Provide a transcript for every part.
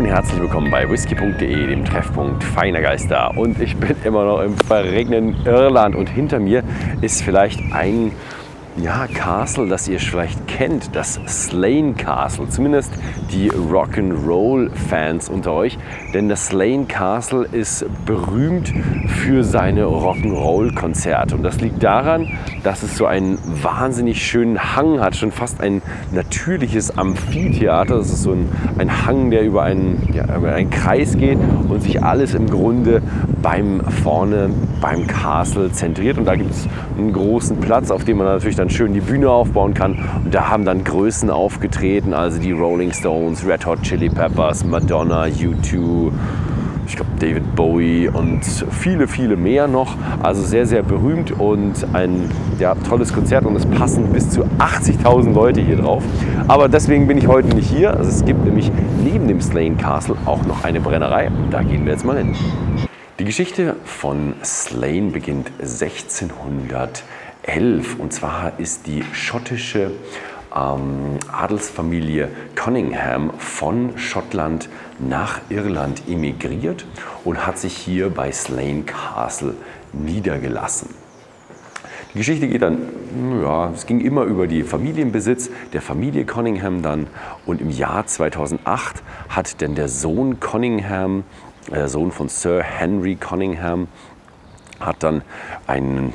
herzlich willkommen bei whisky.de, dem Treffpunkt feiner Geister. Und ich bin immer noch im verregneten Irland und hinter mir ist vielleicht ein Castle, das ihr vielleicht kennt, das Slane Castle, zumindest die Rock'n'Roll-Fans unter euch, denn das Slane Castle ist berühmt für seine Rock'n'Roll-Konzerte und das liegt daran, dass es so einen wahnsinnig schönen Hang hat, schon fast ein natürliches Amphitheater. Das ist so ein Hang, der über einen Kreis geht und sich alles im Grunde beim Castle zentriert, und da gibt es einen großen Platz, auf dem man natürlich dann schön die Bühne aufbauen kann, und da haben dann Größen aufgetreten, also die Rolling Stones, Red Hot Chili Peppers, Madonna, U2, ich glaube David Bowie und viele, viele mehr noch. Also sehr, sehr berühmt und ein tolles Konzert, und es passen bis zu 80.000 Leute hier drauf. Aber deswegen bin ich heute nicht hier. Also es gibt nämlich neben dem Slane Castle auch noch eine Brennerei, und da gehen wir jetzt mal hin. Die Geschichte von Slane beginnt 1611, und zwar ist die schottische Adelsfamilie Conyngham von Schottland nach Irland emigriert und hat sich hier bei Slane Castle niedergelassen. Die Geschichte geht dann, es ging immer über die Familienbesitz der Familie Conyngham dann, und im Jahr 2008 hat denn der Sohn Conyngham, der Sohn von Sir Henry Conyngham, hat dann einen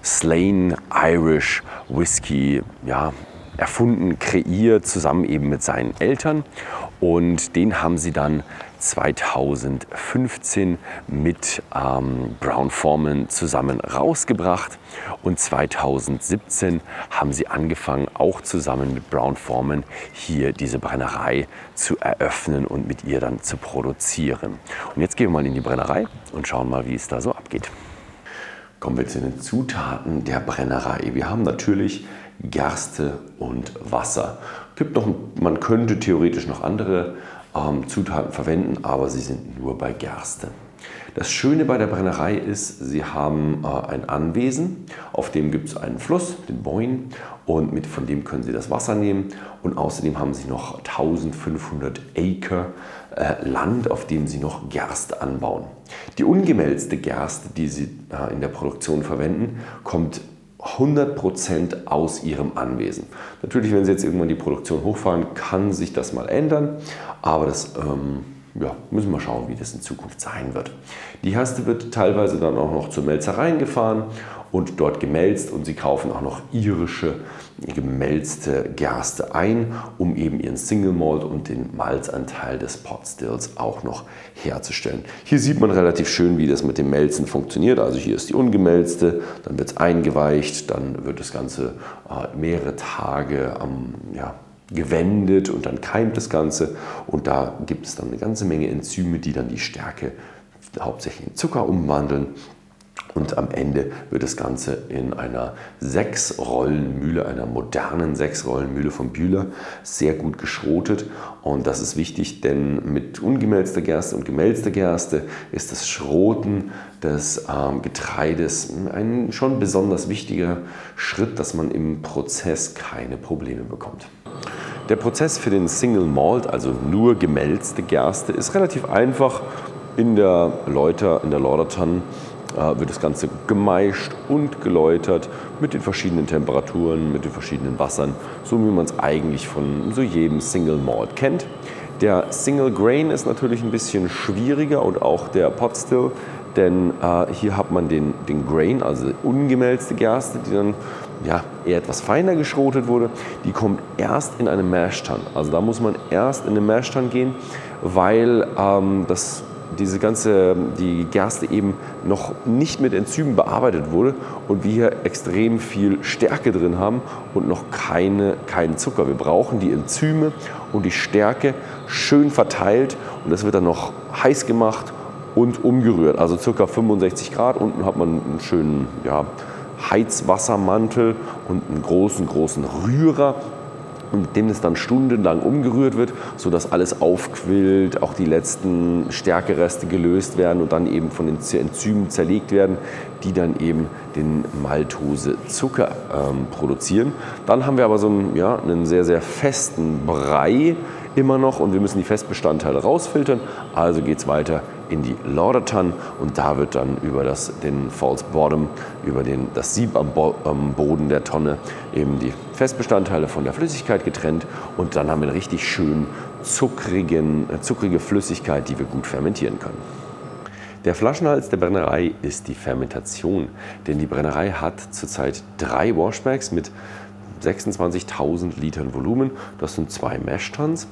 Slane Irish Whiskey erfunden, kreiert, zusammen eben mit seinen Eltern, und den haben sie dann 2015 mit Brown-Forman zusammen rausgebracht, und 2017 haben sie angefangen, auch zusammen mit Brown-Forman hier diese Brennerei zu eröffnen und mit ihr dann zu produzieren. Und jetzt gehen wir mal in die Brennerei und schauen mal, wie es da so abgeht. Kommen wir zu den Zutaten der Brennerei. Wir haben natürlich Gerste und Wasser. Man könnte theoretisch noch andere Zutaten verwenden, aber sie sind nur bei Gerste. Das Schöne bei der Brennerei ist, sie haben ein Anwesen, auf dem gibt es einen Fluss, den Boyne, und von dem können sie das Wasser nehmen, und außerdem haben sie noch 1500 Acre Land, auf dem sie noch Gerste anbauen. Die ungemälzte Gerste, die sie in der Produktion verwenden, kommt 100% aus ihrem Anwesen. Natürlich, wenn sie jetzt irgendwann die Produktion hochfahren, kann sich das mal ändern, aber das müssen wir schauen, wie das in Zukunft sein wird. Die Gerste wird teilweise dann auch noch zu Melzereien gefahren und dort gemälzt, und sie kaufen auch noch irische gemälzte Gerste ein, um eben ihren Single Malt und den Malzanteil des Potstills auch noch herzustellen. Hier sieht man relativ schön, wie das mit dem Melzen funktioniert. Also hier ist die ungemälzte, dann wird es eingeweicht, dann wird das Ganze mehrere Tage gewendet, und dann keimt das Ganze, und da gibt es dann eine ganze Menge Enzyme, die dann die Stärke hauptsächlich in Zucker umwandeln. Und am Ende wird das Ganze in einer 6-Rollen-Mühle, einer modernen 6-Rollen-Mühle von Bühler, sehr gut geschrotet. Und das ist wichtig, denn mit ungemälzter Gerste und gemälzter Gerste ist das Schroten des Getreides ein schon besonders wichtiger Schritt, dass man im Prozess keine Probleme bekommt. Der Prozess für den Single Malt, also nur gemälzte Gerste, ist relativ einfach. In der Lauter Tun wird das Ganze gemeischt und geläutert mit den verschiedenen Temperaturen, mit den verschiedenen Wassern, so wie man es eigentlich von so jedem Single Malt kennt. Der Single Grain ist natürlich ein bisschen schwieriger, und auch der Potstill, denn hier hat man den Grain, also ungemälzte Gerste, die dann eher etwas feiner geschrotet wurde. Die kommt erst in eine Mash Tun. Also da muss man erst in eine Mash Tun gehen, weil die Gerste eben noch nicht mit Enzymen bearbeitet wurde und wir hier extrem viel Stärke drin haben und noch keinen Zucker. Wir brauchen die Enzyme und die Stärke schön verteilt, und das wird dann noch heiß gemacht und umgerührt. Also ca. 65 Grad. Unten hat man einen schönen Heizwassermantel und einen großen Rührer, mit dem es dann stundenlang umgerührt wird, sodass alles aufquillt, auch die letzten Stärkereste gelöst werden und dann eben von den Enzymen zerlegt werden, die dann eben den Maltosezucker produzieren. Dann haben wir aber so einen sehr, sehr festen Brei, immer noch und wir müssen die Festbestandteile rausfiltern. Also geht es weiter in die Lauter Tun und da wird dann über den False Bottom, über das Sieb am Boden der Tonne eben die Festbestandteile von der Flüssigkeit getrennt und dann haben wir eine richtig schön zuckrige Flüssigkeit, die wir gut fermentieren können. Der Flaschenhals der Brennerei ist die Fermentation, denn die Brennerei hat zurzeit 3 Washbacks mit 26.000 Litern Volumen. Das sind 2 Mash-Tuns.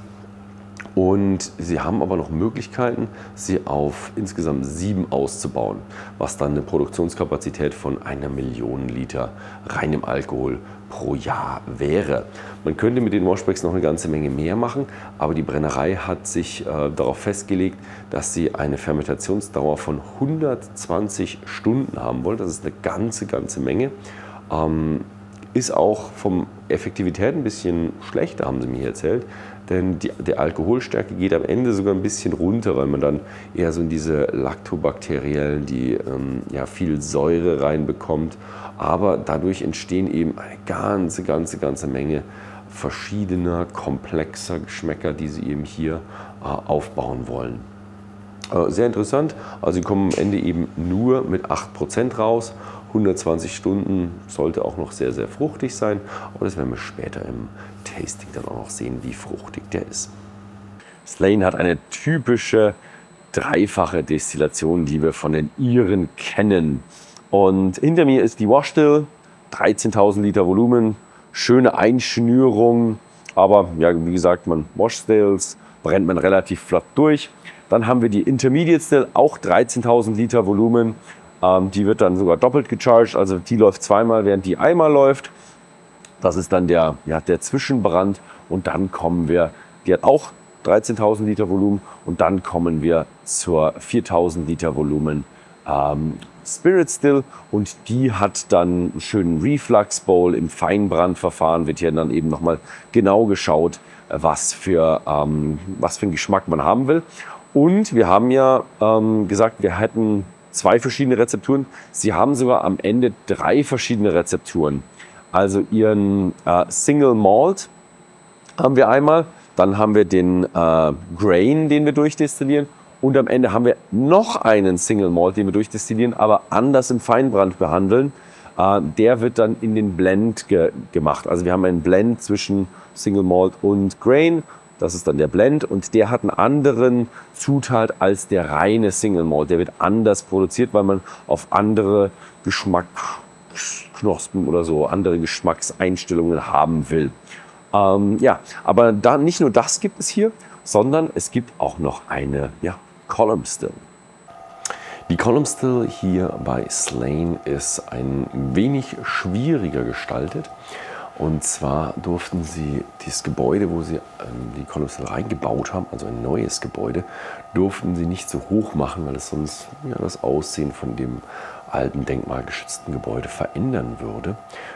Und sie haben aber noch Möglichkeiten, sie auf insgesamt 7 auszubauen, was dann eine Produktionskapazität von 1 Million Liter reinem Alkohol pro Jahr wäre. Man könnte mit den Washbacks noch eine ganze Menge mehr machen, aber die Brennerei hat sich darauf festgelegt, dass sie eine Fermentationsdauer von 120 Stunden haben wollen. Das ist eine ganze Menge. Ist auch von Effektivität ein bisschen schlechter, haben sie mir erzählt. Denn die Alkoholstärke geht am Ende sogar ein bisschen runter, weil man dann eher so in diese Lactobakteriellen, die viel Säure reinbekommt. Aber dadurch entstehen eben eine ganze Menge verschiedener, komplexer Geschmäcker, die sie eben hier aufbauen wollen. Sehr interessant, also sie kommen am Ende eben nur mit 8% raus. 120 Stunden sollte auch noch sehr fruchtig sein, aber das werden wir später im Tasting dann auch noch sehen, wie fruchtig der ist. Slane hat eine typische dreifache Destillation, die wir von den Iren kennen. Und hinter mir ist die Washstill, 13.000 Liter Volumen, schöne Einschnürung, aber ja, wie gesagt, man Washstills brennt man relativ flott durch. Dann haben wir die Intermediate Still, auch 13.000 Liter Volumen. Die wird dann sogar doppelt gecharged, also die läuft zweimal, während die einmal läuft. Das ist dann der Zwischenbrand und dann kommen wir, die hat auch 13.000 Liter Volumen und dann kommen wir zur 4.000 Liter Volumen Spirit Still und die hat dann einen schönen Reflux Bowl im Feinbrandverfahren, wird hier dann eben nochmal genau geschaut, was für einen Geschmack man haben will. Und wir haben ja gesagt, wir hätten 2 verschiedene Rezepturen. Sie haben sogar am Ende 3 verschiedene Rezepturen. Also ihren Single Malt haben wir einmal, dann haben wir den Grain, den wir durchdestillieren und am Ende haben wir noch einen Single Malt, den wir durchdestillieren, aber anders im Feinbrand behandeln. Der wird dann in den Blend gemacht. Also wir haben einen Blend zwischen Single Malt und Grain. Das ist dann der Blend und der hat einen anderen Zutat als der reine Single Malt. Der wird anders produziert, weil man auf andere Geschmacksknospen oder so, andere Geschmackseinstellungen haben will. Aber nicht nur das gibt es hier, sondern es gibt auch noch eine Column Still. Die Column Still hier bei Slane ist ein wenig schwieriger gestaltet. Und zwar durften sie dieses Gebäude, wo sie die Column Still reingebaut haben, also ein neues Gebäude, durften sie nicht so hoch machen, weil es sonst das Aussehen von dem alten denkmalgeschützten Gebäude verändern würde.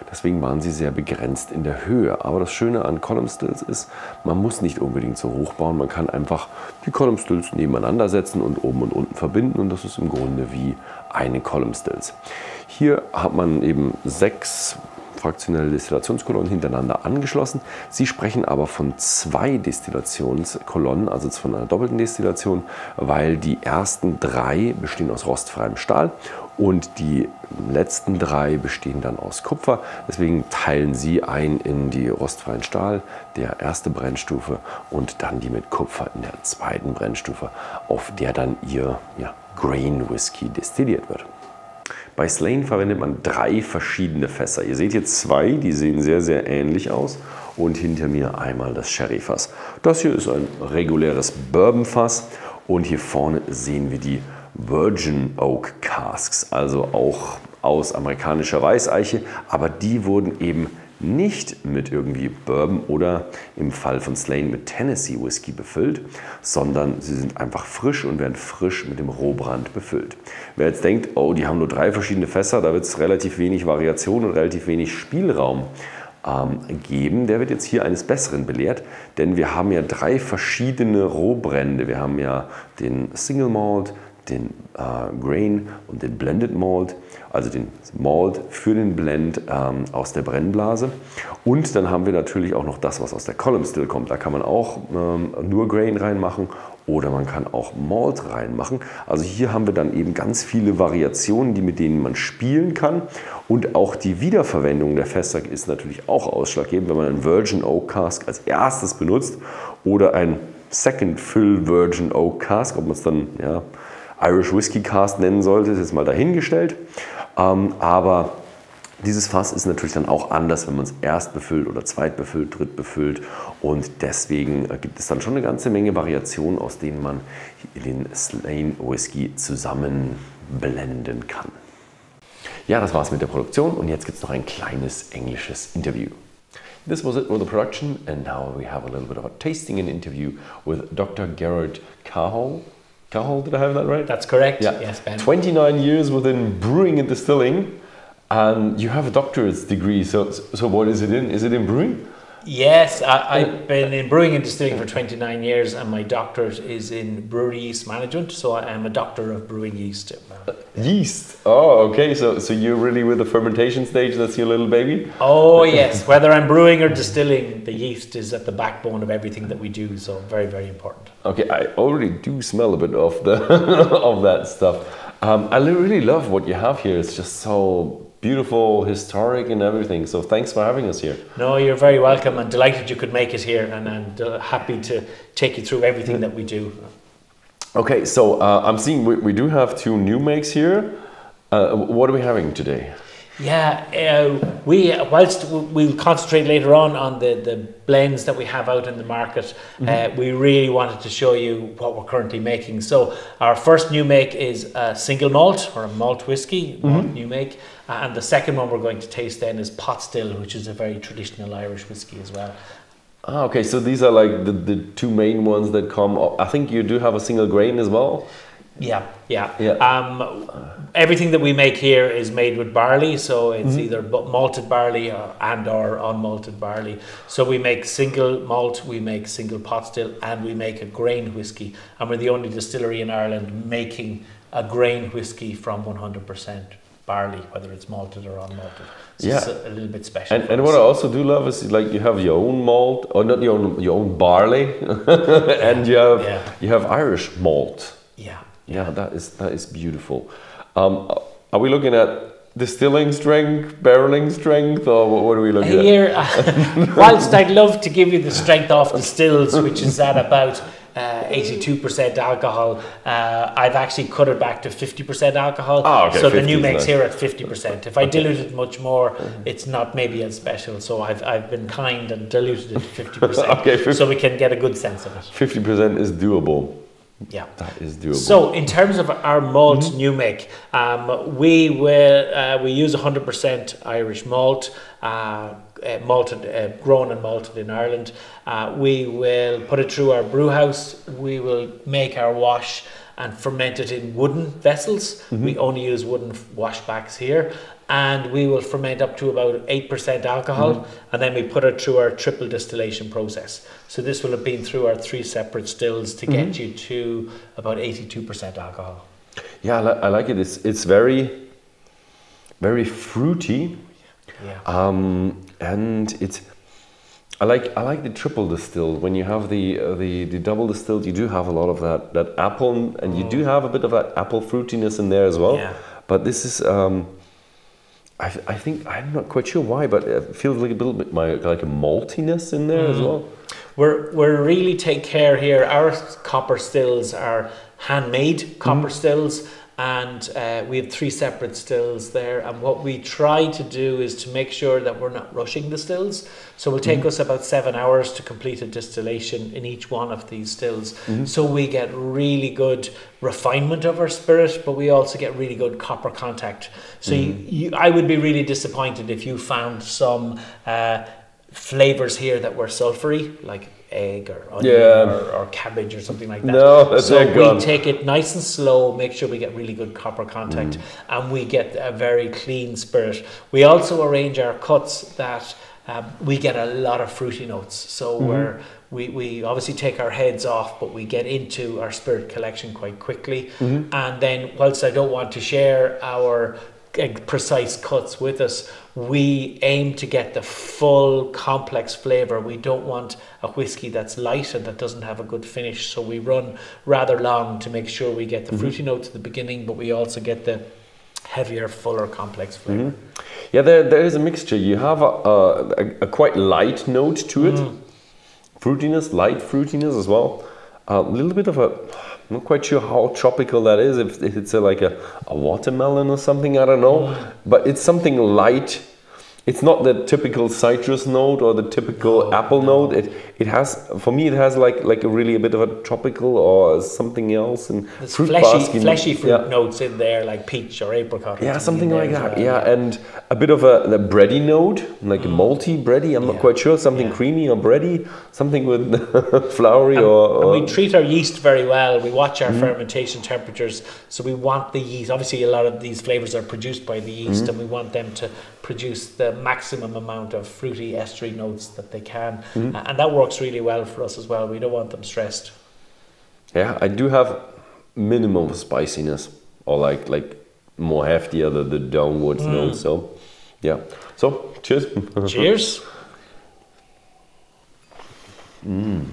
Deswegen waren sie sehr begrenzt in der Höhe. Aber das Schöne an Column Stills ist, man muss nicht unbedingt so hoch bauen. Man kann einfach die Column Stills nebeneinander setzen und oben und unten verbinden. Und das ist im Grunde wie eine Column Stills. Hier hat man eben 6 fraktionelle Destillationskolonnen hintereinander angeschlossen. Sie sprechen aber von 2 Destillationskolonnen, also von einer doppelten Destillation, weil die ersten 3 bestehen aus rostfreiem Stahl und die letzten 3 bestehen dann aus Kupfer. Deswegen teilen sie ein in die rostfreien Stahl, der erste Brennstufe, und dann die mit Kupfer in der zweiten Brennstufe, auf der dann ihr Grain Whisky destilliert wird. Bei Slane verwendet man 3 verschiedene Fässer. Ihr seht jetzt 2, die sehen sehr ähnlich aus. Und hinter mir einmal das Sherryfass. Das hier ist ein reguläres Bourbonfass. Und hier vorne sehen wir die Virgin Oak Casks, also auch aus amerikanischer Weißeiche. Aber die wurden eben nicht mit irgendwie Bourbon oder im Fall von Slane mit Tennessee Whisky befüllt, sondern sie sind einfach frisch und werden frisch mit dem Rohbrand befüllt. Wer jetzt denkt, oh, die haben nur 3 verschiedene Fässer, da wird es relativ wenig Variation und relativ wenig Spielraum geben, der wird jetzt hier eines Besseren belehrt, denn wir haben ja 3 verschiedene Rohbrände. Wir haben ja den Single Malt, den Grain und den Blended Malt, also den Malt für den Blend aus der Brennblase. Und dann haben wir natürlich auch noch das, was aus der Column Still kommt. Da kann man auch nur Grain reinmachen oder man kann auch Malt reinmachen. Also hier haben wir dann eben ganz viele Variationen, mit denen man spielen kann. Und auch die Wiederverwendung der Fässer ist natürlich auch ausschlaggebend, wenn man einen Virgin Oak Cask als erstes benutzt oder ein Second Fill Virgin Oak Cask, ob man es dann Irish Whiskey Cask nennen sollte, ist jetzt mal dahingestellt. Aber dieses Fass ist natürlich dann auch anders, wenn man es erst befüllt oder zweit befüllt, dritt befüllt. Und deswegen gibt es dann schon eine ganze Menge Variationen, aus denen man den Slane Whiskey zusammen blenden kann. Ja, das war's mit der Produktion und jetzt gibt es noch ein kleines englisches Interview. This was it with the production, and now we have a little bit of a tasting and interview with Dr. Gerard Cahill. Cahill, did I have that right? That's correct. Yeah. Yes, Ben. 29 years within brewing and distilling, and you have a doctorate's degree. So what is it in? Is it in brewing? Yes, I've been in brewing and distilling for 29 years, and my doctorate is in brewery yeast management. So I am a doctor of brewing yeast. Yeast. Oh, okay. So you're really with the fermentation stage. That's your little baby. Oh yes. Whether I'm brewing or distilling, the yeast is at the backbone of everything that we do. So very, very important. Okay, I already do smell a bit of the of that stuff. I really love what you have here. It's just so beautiful, historic and everything. So thanks for having us here. No, you're very welcome and delighted you could make it here, and happy to take you through everything that we do. Okay, so I'm seeing we do have two new makes here. What are we having today? Yeah, whilst we'll concentrate later on the blends that we have out in the market, we really wanted to show you what we're currently making. So our first new make is a single malt or a malt whiskey, new make, and the second one we're going to taste then is pot still, which is a very traditional Irish whiskey as well. Ah, okay, so these are like the two main ones that come. I think you do have a single grain as well. Yeah. Everything that we make here is made with barley, so it's either malted barley or unmalted barley. So we make single malt, we make single pot still, and we make a grain whiskey. And we're the only distillery in Ireland making a grain whiskey from 100% barley, whether it's malted or unmalted. So it's a little bit special. And what I also do love is like you have your own malt, or not your own barley, and you have Irish malt. Yeah, that is beautiful. Are we looking at distilling strength, barreling strength, or what are we looking at? Here, whilst I'd love to give you the strength off the stills, which is at about 82% alcohol, I've actually cut it back to 50% alcohol. Oh, okay, so the new makes here at 50%. If I dilute it much more, it's not maybe as special. So I've been kind and diluted it to 50%. Okay, so we can get a good sense of it. 50% is doable. Yeah, that is doable. So in terms of our malt new make, we use 100% Irish malt, grown and malted in Ireland. We will put it through our brew house. We will make our wash and ferment it in wooden vessels. We only use wooden washbacks here. And we will ferment up to about 8% alcohol, and then we put it through our triple distillation process. So this will have been through our 3 separate stills to get you to about 82% alcohol. Yeah, I like it. It's very, very fruity. Yeah. And it's I like the triple distilled. When you have the double distilled, you do have a lot of that apple, and you do have a bit of that apple fruitiness in there as well. Yeah. But this is I think, I'm not quite sure why, but it feels like a little bit like a maltiness in there as well. We're really take care here. Our copper stills are handmade copper stills, and we have 3 separate stills there. And what we try to do is to make sure that we're not rushing the stills. So it will take us about 7 hours to complete a distillation in each one of these stills. So we get really good refinement of our spirit, but we also get really good copper contact. So I would be really disappointed if you found some flavors here that were sulfury, like egg or onion or cabbage or something like that. No, that's so gone. We take it nice and slow, make sure we get really good copper contact, and we get a very clean spirit. We also arrange our cuts that we get a lot of fruity notes. So we obviously take our heads off, but we get into our spirit collection quite quickly. And then, whilst I don't want to share our precise cuts with us, we aim to get the full complex flavour. We don't want a whiskey that's light and that doesn't have a good finish, so we run rather long to make sure we get the fruity notes at the beginning, but we also get the heavier, fuller, complex flavour. Yeah, there is a mixture. You have a quite light note to it, fruitiness, light fruitiness as well. A little bit of a, I'm not quite sure how tropical that is, if it's like a watermelon or something, I don't know. But it's something light. It's not the typical citrus note or the typical apple note. It has, for me, it has like a really a bit of a tropical or something else. And there's fruit fleshy fruit notes in there, like peach or apricot. Yeah, something like that. And a bit of a bready note, like a malty bready. I'm not quite sure. Something creamy or bready. Something with floury or. And we treat our yeast very well. We watch our fermentation temperatures. So we want the yeast. Obviously, a lot of these flavors are produced by the yeast, and we want them to produce the maximum amount of fruity estery notes that they can. And that works really well for us as well. We don't want them stressed. Yeah, I do have minimum of spiciness, or like more heftier the downwards notes. So yeah. So cheers. Cheers. Mm.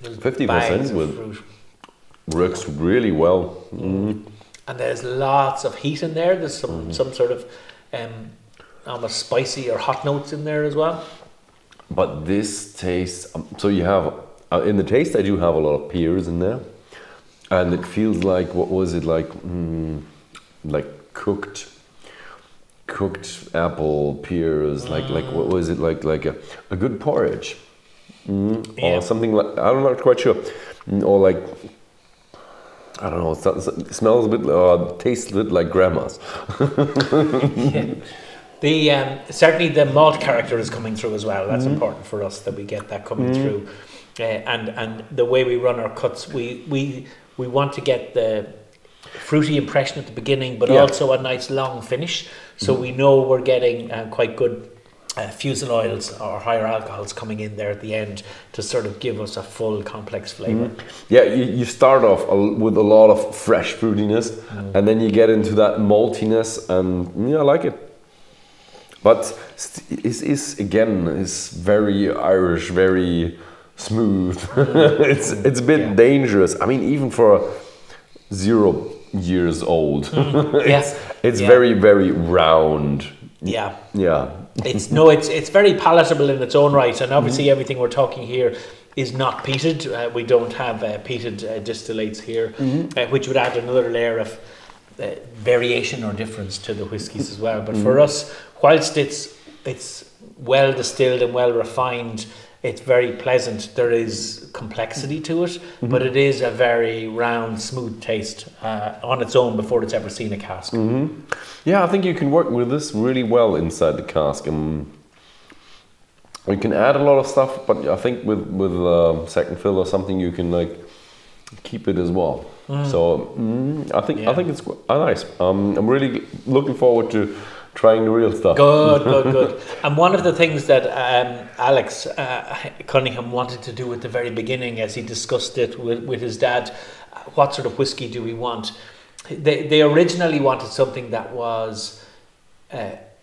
50% with works really well. And there's lots of heat in there. There's some sort of almost spicy or hot notes in there as well. But this tastes, so you have, in the taste I do have a lot of pears in there. And it feels like, what was it like? Like cooked apple pears, like what was it like a good porridge. Or something like, I'm not quite sure, or like, I don't know, it smells a bit, tastes a bit like grandma's. Certainly the malt character is coming through as well. That's important for us, that we get that coming through. And the way we run our cuts, we want to get the fruity impression at the beginning, but also a nice long finish. So we know we're getting quite good fusel oils or higher alcohols coming in there at the end to sort of give us a full complex flavour. Yeah, you start off with a lot of fresh fruitiness, and then you get into that maltiness, and I like it. But it's very Irish, very smooth. it's a bit dangerous. I mean, even for 0 years old, it's very, very round. Yeah. It's very palatable in its own right, and obviously everything we're talking here is not peated. We don't have peated distillates here, which would add another layer of variation or difference to the whiskies as well. But for us, whilst it's well distilled and well refined, it's very pleasant. There is complexity to it, but it is a very round, smooth taste on its own before it's ever seen a cask. Yeah, I think you can work with this really well inside the cask. You can add a lot of stuff, but I think with second fill or something, you can like keep it as well. So I think it's nice. I'm really looking forward to trying the real stuff. Good. And one of the things that Alex Conyngham wanted to do at the very beginning, as he discussed it with his dad, what sort of whiskey do we want? They originally wanted something that was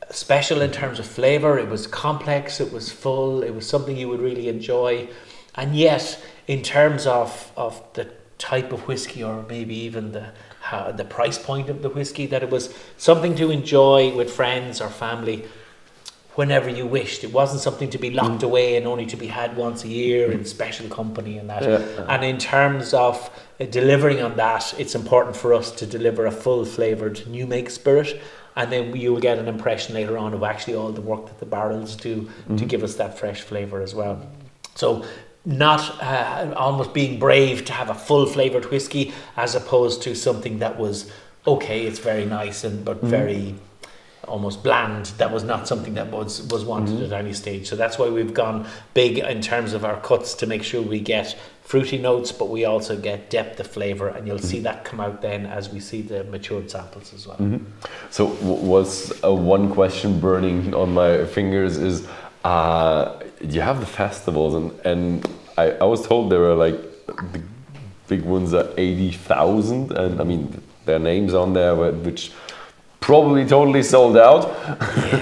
special in terms of flavour. It was complex, it was full, it was something you would really enjoy. And yet, in terms of the type of whiskey, or maybe even the price point of the whiskey, that it was something to enjoy with friends or family whenever you wished. It wasn't something to be locked away and only to be had once a year in special company and that. And in terms of delivering on that, it's important for us to deliver a full flavoured new make spirit, and then you will get an impression later on of actually all the work that the barrels do to give us that fresh flavour as well. So not almost being brave to have a full flavoured whiskey, as opposed to something that was okay, it's very nice but very almost bland. That was not something that was wanted at any stage. So that's why we've gone big in terms of our cuts to make sure we get fruity notes, but we also get depth of flavour, and you'll see that come out then as we see the matured samples as well. So was one question burning on my fingers is, you have the festivals, and I was told there were like the big ones at 80,000, and I mean there are names on there which probably totally sold out.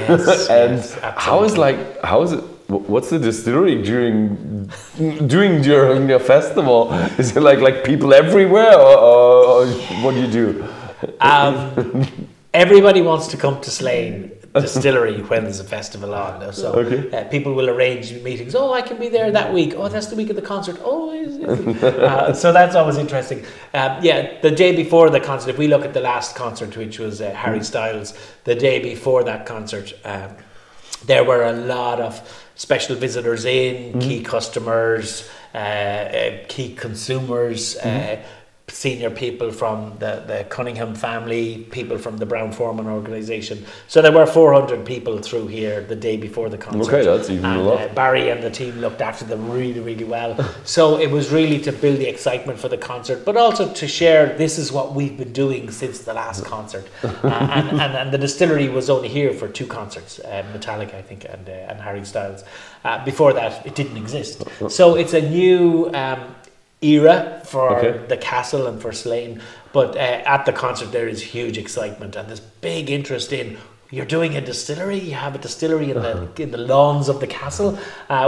Yes, and yes, how is it? What's the distillery doing during your festival? Is it like people everywhere, or what do you do? Everybody wants to come to Slane Distillery when there's a festival on. So people will arrange meetings. Oh, I can be there that week. Oh, that's the week of the concert. Oh, so that's always interesting. Yeah, the day before the concert, if we look at the last concert, which was Harry Styles, the day before that concert, there were a lot of special visitors in, key customers, key consumers, senior people from the Conyngham family, people from the Brown-Forman organisation. So there were 400 people through here the day before the concert. Okay, that's even a lot. Barry and the team looked after them really, really well. So it was really to build the excitement for the concert, but also to share this is what we've been doing since the last concert. And the distillery was only here for 2 concerts, Metallica, I think, and Harry Styles. Before that, it didn't exist. So it's a new era for the castle and for Slane, but at the concert there is huge excitement and there's big interest in, you're doing a distillery, you have a distillery in the lawns of the castle,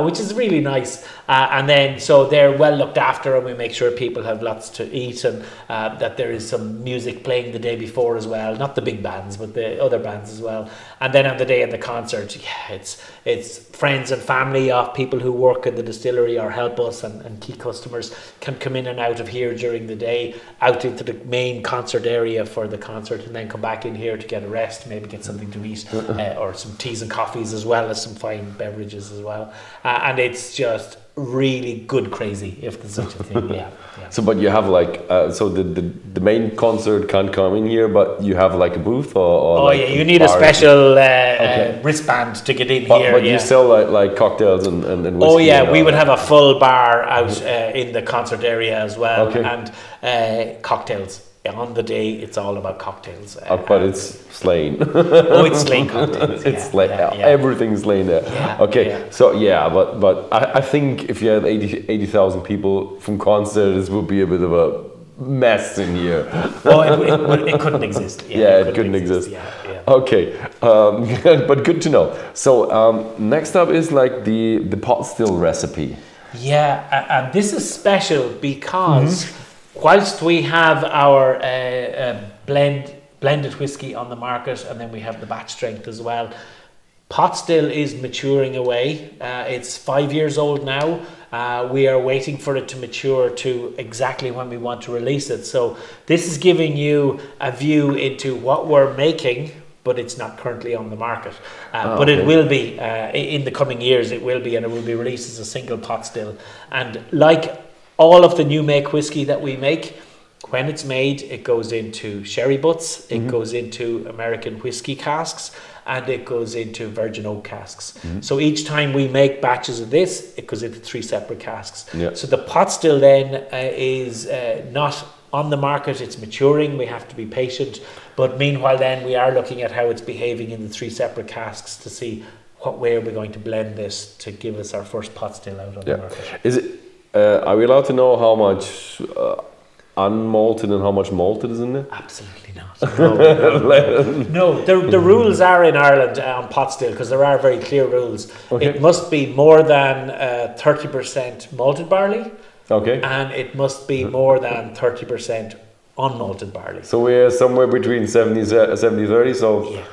which is really nice. And then, so they're well looked after, and we make sure people have lots to eat, and that there is some music playing the day before as well. Not the big bands, but the other bands as well. And then on the day of the concert, it's friends and family of people who work in the distillery or help us, and key customers can come in and out of here during the day, out into the main concert area for the concert, and then come back in here to get a rest, maybe get something to eat, or some teas and coffees, as well as some fine beverages as well. And it's just really good crazy, if there's such a thing. Yeah. So but you have like so the main concert can't come in here, but you have like a booth, or like you need a special wristband to get in here. But you sell like cocktails and whiskey. Oh yeah, we would have a full bar out in the concert area as well, and cocktails. On the day, it's all about cocktails. But it's Slane. It's Slane cocktails. It's Slane. Everything's Slane there. So but I think if you had 80,000 people from concert, this would be a bit of a mess in here. It couldn't exist. It couldn't exist. Okay, but good to know. So next up is like the pot still recipe. And this is special because whilst we have our blended whiskey on the market, and then we have the batch strength as well, pot still is maturing away. It's 5 years old now. We are waiting for it to mature to exactly when we want to release it. So this is giving you a view into what we're making, but it's not currently on the market. But it will be in the coming years. It will be, and it will be released as a single pot still. And like all of the new make whiskey that we make, when it's made, it goes into sherry butts, it goes into American whiskey casks, and it goes into virgin oak casks. So each time we make batches of this, it goes into 3 separate casks. So the pot still then is not on the market, it's maturing, we have to be patient. But meanwhile then, we are looking at how it's behaving in the 3 separate casks to see what way are we going to blend this to give us our first pot still out on the market. Is it? Are we allowed to know how much unmalted and how much malted is in there? Absolutely not. No, the rules are in Ireland on pot still, because there are very clear rules. It must be more than 30% malted barley, and it must be more than 30% unmalted barley. So we're somewhere between 70-30, so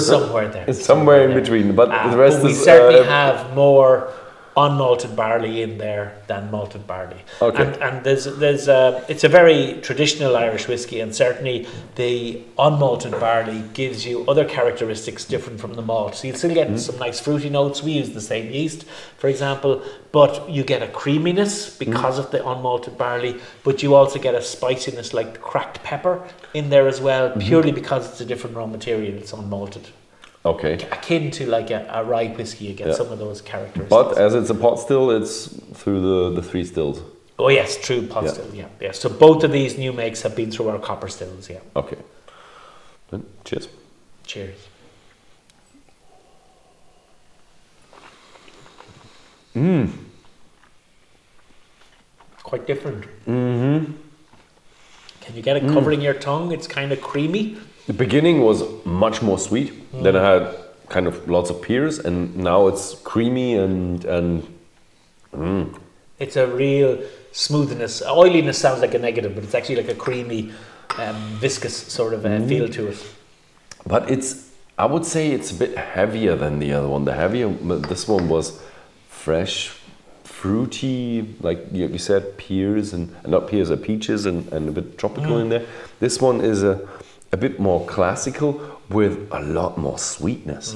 somewhere there. Somewhere in between, but the rest we is... certainly have more unmalted barley in there than malted barley. Okay. And there's it's a very traditional Irish whiskey, and certainly the unmalted barley gives you other characteristics different from the malt. So you'll still get some nice fruity notes. We use the same yeast, for example, but you get a creaminess because of the unmalted barley, but you also get a spiciness like cracked pepper in there as well, purely because it's a different raw material. It's unmalted. Okay. Akin to like a rye whiskey, you get some of those characteristics. But as it's a pot still, it's through the 3 stills. Oh yes, true pot still, yeah. So both of these new makes have been through our copper stills, yeah. Okay. Then cheers. Cheers. Quite different. Can you get it covering your tongue? It's kind of creamy. The beginning was much more sweet. Then I had kind of lots of pears, and now it's creamy and It's a real smoothness. Oiliness sounds like a negative, but it's actually like a creamy, viscous sort of feel to it. But I would say it's a bit heavier than the other one. This one was fresh, fruity, like you said, pears and not pears, peaches and a bit tropical in there. This one is a bit more classical with a lot more sweetness.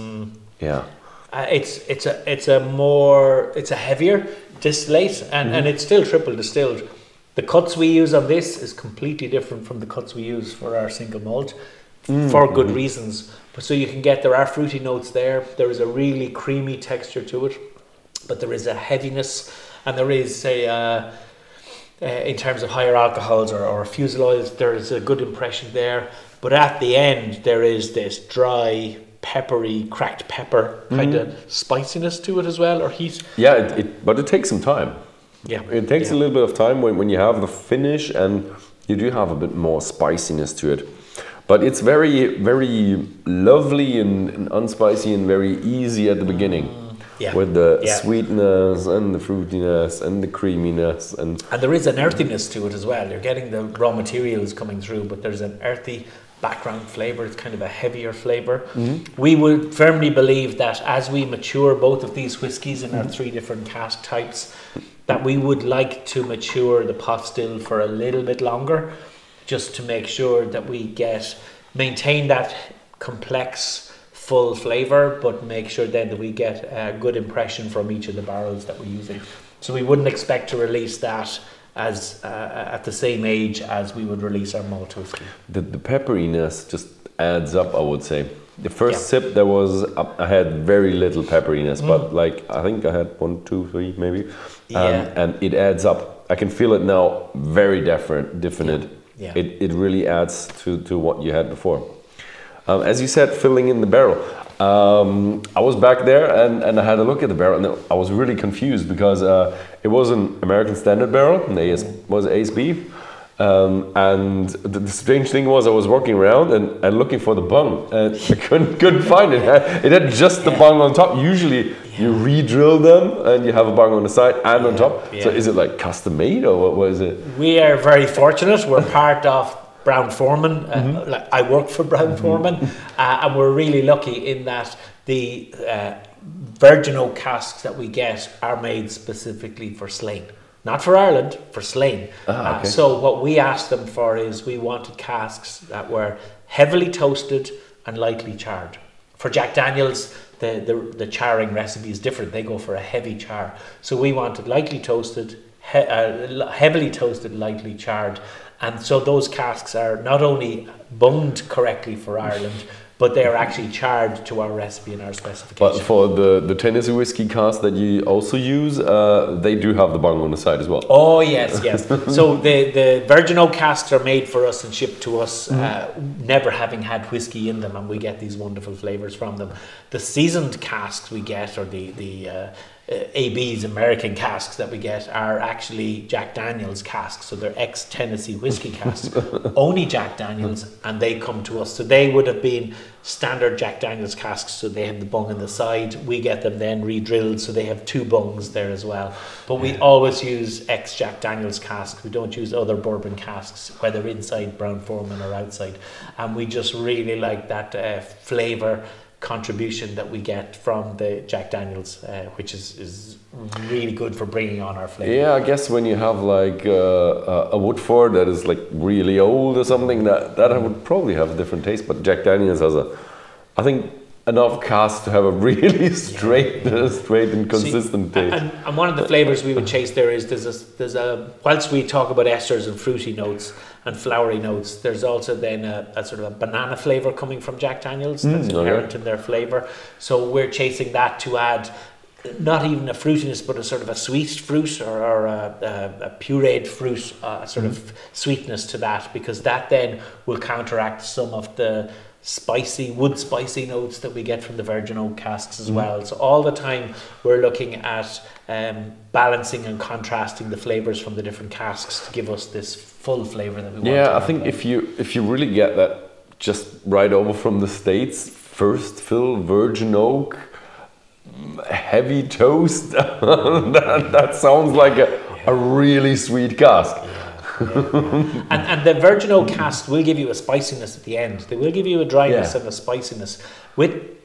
Yeah. It's a heavier distillate, and it's still triple distilled. The cuts we use on this is completely different from the cuts we use for our single malt, for good reasons. But so you can get, there are fruity notes there. There is a really creamy texture to it, but there is a heaviness, and there is in terms of higher alcohols or fusel oils, there is a good impression there. But at the end, there is this dry, peppery, cracked pepper kind of spiciness to it as well, or heat. Yeah, but it takes some time. Yeah, it takes a little bit of time when you have the finish, and you do have a bit more spiciness to it. But it's very, very lovely and unspicy and very easy at the beginning. With the sweetness and the fruitiness and the creaminess. And there is an earthiness to it as well. You're getting the raw materials coming through, but there's an earthy background flavour. It's kind of a heavier flavour. We would firmly believe that as we mature both of these whiskies in our 3 different cask types, that we would like to mature the pot still for a little bit longer, just to make sure that we maintain that complex, full flavour, but make sure then that we get a good impression from each of the barrels that we're using. So we wouldn't expect to release that as at the same age as we would release our malt whiskey. The pepperiness just adds up, I would say. The first sip, I had very little pepperiness, but like I think I had 1, 2, 3 maybe, and it adds up. I can feel it now, very definite. Yeah. It really adds to what you had before. As you said, filling in the barrel. I was back there and I had a look at the barrel, and I was really confused because it was an American Standard barrel, and it was ASB. And the strange thing was I was walking around and looking for the bung, and I couldn't find it. It had just the bung on top. Usually you re-drill them and you have a bung on the side and on top. So is it like custom made, or what is it? We are very fortunate. We're part of Brown-Forman. I work for Brown-Forman, and we're really lucky in that the virgin oak casks that we get are made specifically for Slane. Not for Ireland, for Slane. So what we asked them for is we wanted casks that were heavily toasted and lightly charred. For Jack Daniels, the charring recipe is different. They go for a heavy char. So we wanted lightly toasted, heavily toasted, lightly charred. And so those casks are not only bunged correctly for Ireland, but they are actually charred to our recipe and our specification. But for the Tennessee whiskey cask that you also use, they do have the bung on the side as well. Oh yes. So the virgin oak casks are made for us and shipped to us, never having had whiskey in them, and we get these wonderful flavours from them. The seasoned casks we get, or the AB's American casks that we get, are actually Jack Daniels casks, so they're ex-Tennessee whiskey casks, only Jack Daniels, and they come to us. So they would have been standard Jack Daniels casks, so they have the bung on the side. We get them then re-drilled, so they have 2 bungs there as well. But we always use ex-Jack Daniels casks. We don't use other bourbon casks, whether inside Brown-Forman or outside. And we just really like that flavour contribution that we get from the Jack Daniels, which is really good for bringing on our flavour. Yeah, I guess when you have like a Woodford that is like really old or something, that would probably have a different taste. But Jack Daniels has I think, enough cask to have a really straight and consistent taste. And one of the flavours we would chase there is there's a whilst we talk about esters and fruity notes and flowery notes, there's also then a sort of a banana flavour coming from Jack Daniels that's inherent in their flavour. So we're chasing that to add not even a fruitiness, but a sort of a sweet fruit or a pureed fruit, sort of sweetness to that, because that then will counteract some of the wood spicy notes that we get from the virgin oak casks as well. So all the time we're looking at balancing and contrasting the flavors from the different casks to give us this full flavor that we want. Yeah, I think if you really get that just right over from the States, first fill virgin oak, heavy toast, that sounds like a really sweet cask. And the virgin oak casks will give you a spiciness at the end. They will give you a dryness and a spiciness. With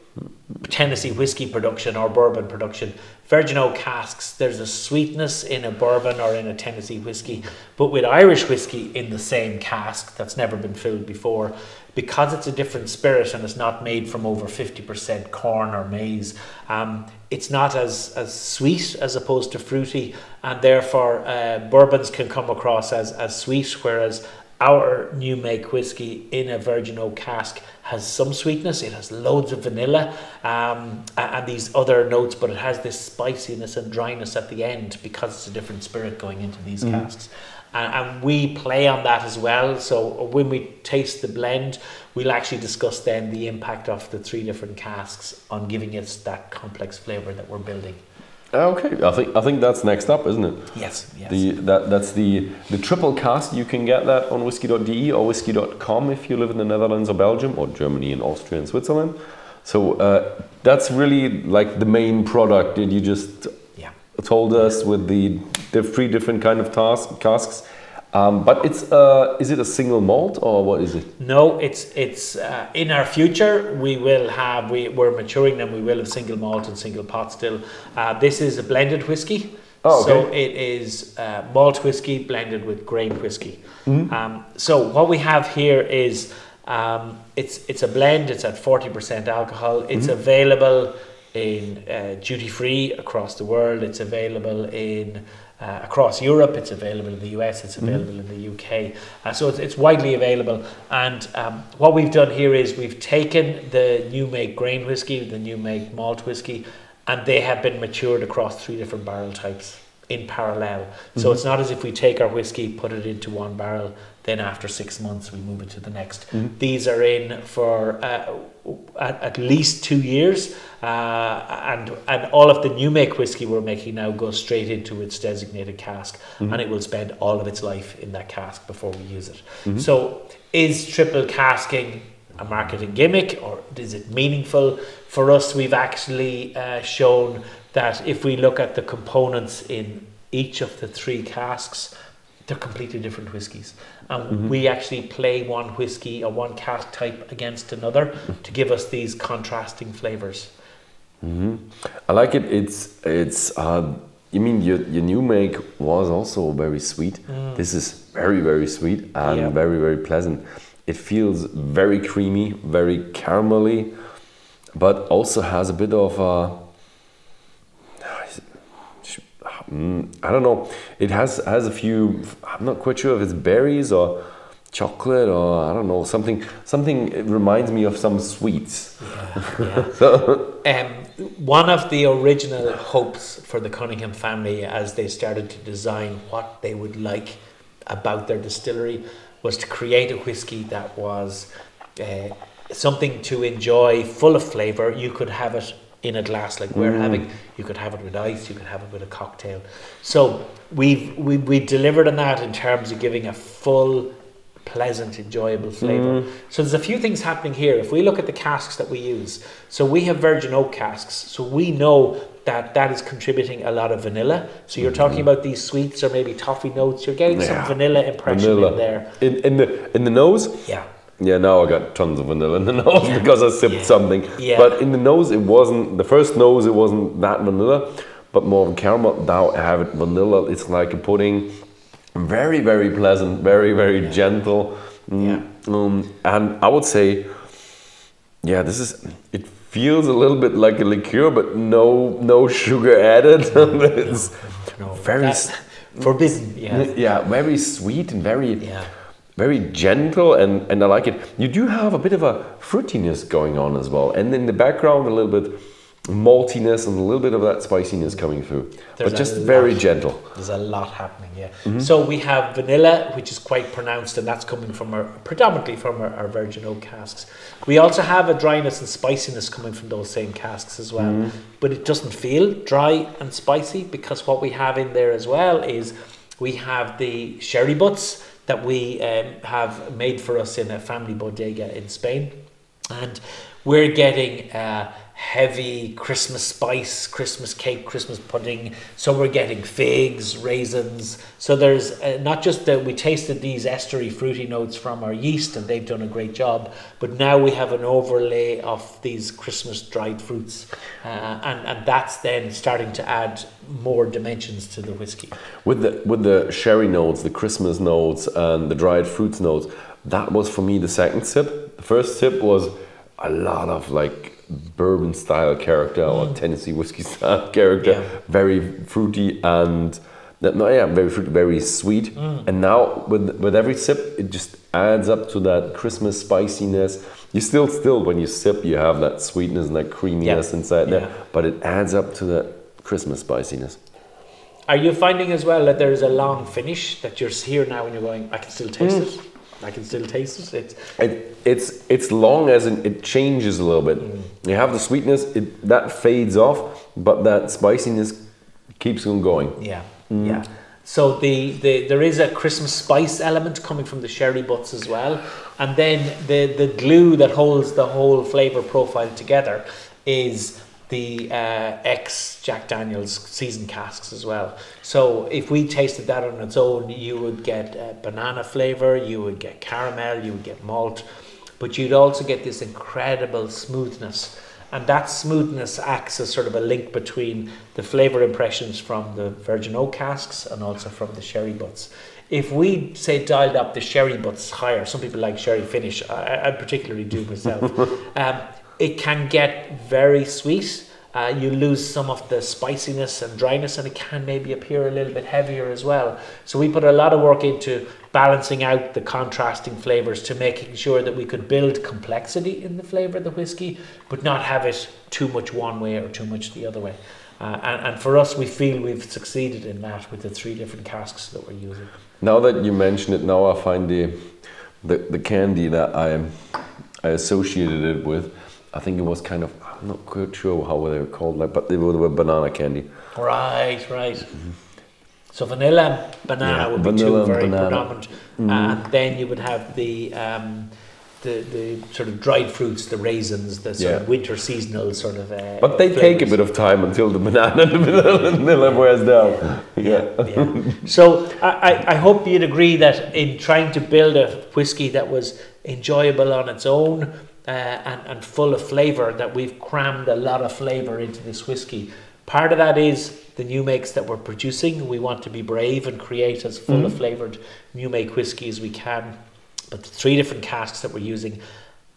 Tennessee whiskey production or bourbon production, virgin oak casks, there's a sweetness in a bourbon or in a Tennessee whiskey. But with Irish whiskey in the same cask that's never been filled before, because it's a different spirit and it's not made from over 50% corn or maize, it's not as sweet as opposed to fruity, and therefore bourbons can come across as sweet, whereas our new make whiskey in a virgin oak cask has some sweetness. It has loads of vanilla and these other notes, but it has this spiciness and dryness at the end because it's a different spirit going into these casks. And we play on that as well. So when we taste the blend, we'll actually discuss then the impact of the 3 different casks on giving us that complex flavour that we're building. Okay, I think that's next up, isn't it? Yes. That's the triple cask. You can get that on whiskey.de or whiskey.com if you live in the Netherlands or Belgium or Germany and Austria and Switzerland. So that's really like the main product that you just told us with the 3 different kind of casks. But it's is it a single malt or what is it? No, it's in our future we're maturing them. We will have single malt and single pot still. This is a blended whiskey. Oh, okay. So it is malt whiskey blended with grain whiskey. So what we have here is it's a blend. It's at 40% alcohol. It's available in duty free across the world. It's available in across Europe. It's available in the US. It's available in the UK. So it's widely available. And what we've done here is we've taken the new make grain whiskey, the new make malt whiskey, and they have been matured across 3 different barrel types in parallel. So it's not as if we take our whiskey, put it into one barrel, then after 6 months we move it to the next. These are in for at least 2 years, and all of the new make whiskey we're making now goes straight into its designated cask, and it will spend all of its life in that cask before we use it. So is triple casking a marketing gimmick, or is it meaningful? For us, we've actually shown that if we look at the components in each of the 3 casks, they're completely different whiskies. And we actually play one whiskey or one cask type against another to give us these contrasting flavours. I like it. It's you mean your new make was also very sweet. This is very, very sweet and very, very pleasant. It feels very creamy, very caramelly, but also has a bit of I don't know. It has a few. I'm not quite sure if it's berries or chocolate or I don't know, something. It reminds me of some sweets. One of the original hopes for the Conyngham family as they started to design what they would like about their distillery was to create a whiskey that was something to enjoy, full of flavour. You could have it in a glass like we're having. You could have it with ice. You could have it with a cocktail. So we delivered on that in terms of giving a full, pleasant, enjoyable flavour. So there's a few things happening here. If we look at the casks that we use, so we have virgin oak casks. So we know that is contributing a lot of vanilla. So you're talking about these sweets or maybe toffee notes. You're getting some vanilla impression in there. In the nose? Yeah. Yeah, now I got tons of vanilla in the nose because I sipped something. Yeah. But in the nose, it wasn't, the first nose, it wasn't that vanilla, but more of caramel. Now I have it vanilla. It's like a pudding. Very, very pleasant, very, very gentle. And I would say, yeah, it feels a little bit like a liqueur, but no sugar added. It's very forbidden. Yeah, very sweet and very gentle, and I like it. You do have a bit of a fruitiness going on as well, and in the background a little bit maltiness and a little bit of that spiciness coming through. But just very gentle. There's a lot happening, So we have vanilla, which is quite pronounced, and that's coming from predominantly from our virgin oak casks. We also have a dryness and spiciness coming from those same casks as well, but it doesn't feel dry and spicy, because what we have in there as well is we have the sherry butts that we have made for us in a family bodega in Spain, and we're getting heavy Christmas spice, Christmas cake, Christmas pudding. So we're getting figs, raisins. So there's not just that we tasted these estery fruity notes from our yeast, and they've done a great job, but now we have an overlay of these Christmas dried fruits, and that's then starting to add more dimensions to the whiskey. With the sherry notes, the Christmas notes, and the dried fruits notes, that was for me the second sip. The first sip was a lot of like bourbon style character or Tennessee whiskey style character, very fruity and very fruity, very sweet. And now with every sip, it just adds up to that Christmas spiciness. You still when you sip, you have that sweetness and that creaminess inside there, but it adds up to that Christmas spiciness. Are you finding as well that there's a long finish, that you're here now and you're going, I can still taste it? I can still taste it. It's long as in it changes a little bit. You have the sweetness, that fades off, but that spiciness keeps on going. So there is a Christmas spice element coming from the sherry butts as well, and then the glue that holds the whole flavour profile together is the ex-Jack Daniel's seasoned casks as well. So if we tasted that on its own, you would get banana flavour, you would get caramel, you would get malt, but you'd also get this incredible smoothness. And that smoothness acts as sort of a link between the flavour impressions from the virgin oak casks and also from the sherry butts. If we, say, dialed up the sherry butts higher, some people like sherry finish, I particularly do myself, it can get very sweet. You lose some of the spiciness and dryness, and it can maybe appear a little bit heavier as well. So we put a lot of work into balancing out the contrasting flavours to making sure that we could build complexity in the flavour of the whiskey, but not have it too much one way or too much the other way. And for us, we feel we've succeeded in that with the 3 different casks that we're using. Now that you mention it, now I find the candy that I associated it with. I think it was kind of, I'm not quite sure how they were called, but they were banana candy. Right. So vanilla and banana would be two very predominant, and then you would have the sort of dried fruits, the raisins, the sort of winter seasonal sort of. But they take a bit of time until the banana and the vanilla wears down. So I hope you'd agree that in trying to build a whiskey that was enjoyable on its own, and full of flavour, that we've crammed a lot of flavour into this whiskey. Part of that is the new makes that we're producing. We want to be brave and create as full of flavoured new make whiskey as we can. But the 3 different casks that we're using,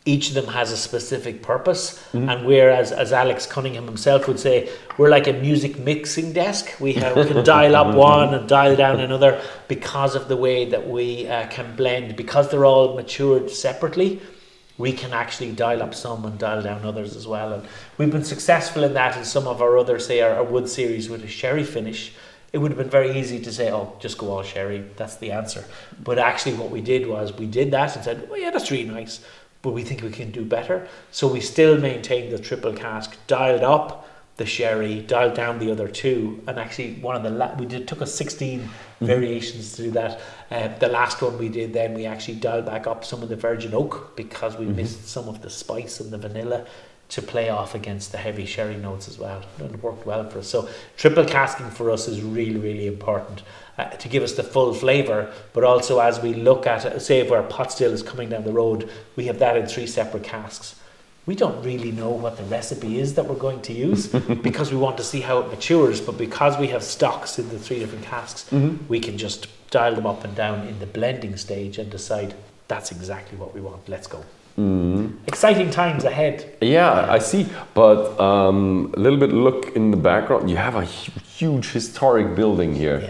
each of them has a specific purpose. And whereas, as Alex Conyngham himself would say, we're like a music mixing desk. We can dial up one and dial down another because of the way that we can blend. Because they're all matured separately, we can actually dial up some and dial down others as well. And we've been successful in that in some of our other, say, our wood series with a sherry finish. It would have been very easy to say, oh, just go all sherry, that's the answer. But actually what we did was we did that and said, oh yeah, that's really nice, but we think we can do better. So we still maintained the triple cask, dialed up the sherry, dialed down the other 2, and actually one of the took us 16 variations to do that. The last one we did, then we actually dialed back up some of the virgin oak because we missed some of the spice and the vanilla to play off against the heavy sherry notes as well. And it worked well for us. So triple casking for us is really, really important to give us the full flavour, but also as we look at it, say if our pot still is coming down the road, we have that in 3 separate casks. We don't really know what the recipe is that we're going to use because we want to see how it matures, but because we have stocks in the 3 different casks, we can just dial them up and down in the blending stage and decide that's exactly what we want, let's go. Exciting times ahead. Yeah, I see. But a little bit look in the background. You have a huge historic building here.